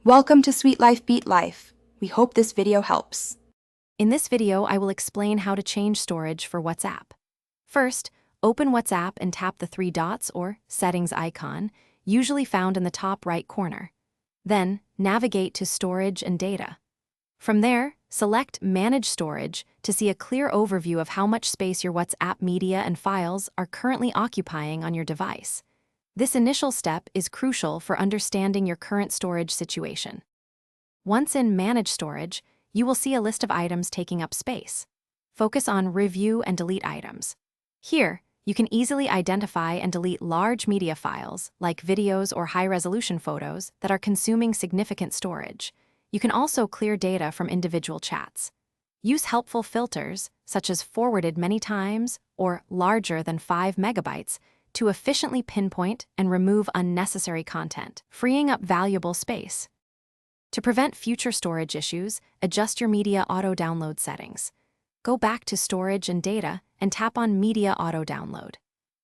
Welcome to Sweet Life Beat Life. We hope this video helps. In this video, I will explain how to change storage for WhatsApp. First, open WhatsApp and tap the three dots or settings icon, usually found in the top right corner. Then, navigate to Storage and Data. From there, select Manage Storage to see a clear overview of how much space your WhatsApp media and files are currently occupying on your device. This initial step is crucial for understanding your current storage situation. Once in Manage Storage, you will see a list of items taking up space. Focus on Review and Delete items. Here, you can easily identify and delete large media files, like videos or high-resolution photos, that are consuming significant storage. You can also clear data from individual chats. Use helpful filters, such as forwarded many times or larger than 5 megabytes, to efficiently pinpoint and remove unnecessary content, freeing up valuable space. To prevent future storage issues, adjust your media auto-download settings. Go back to Storage and Data and tap on Media Auto-Download.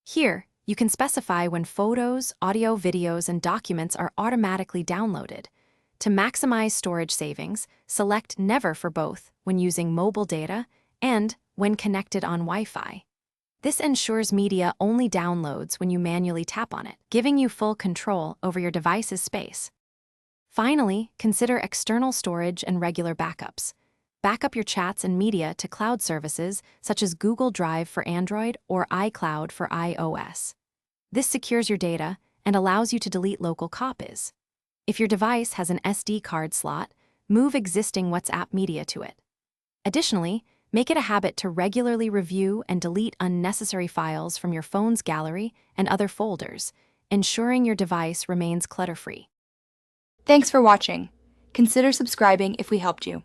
Here, you can specify when photos, audio, videos, and documents are automatically downloaded. To maximize storage savings, select Never for both when using mobile data and when connected on Wi-Fi. This ensures media only downloads when you manually tap on it, giving you full control over your device's space. Finally, consider external storage and regular backups. Backup your chats and media to cloud services such as Google Drive for Android or iCloud for iOS. This secures your data and allows you to delete local copies. If your device has an SD card slot, move existing WhatsApp media to it. Additionally, make it a habit to regularly review and delete unnecessary files from your phone's gallery and other folders, ensuring your device remains clutter-free. Thanks for watching. Consider subscribing if we helped you.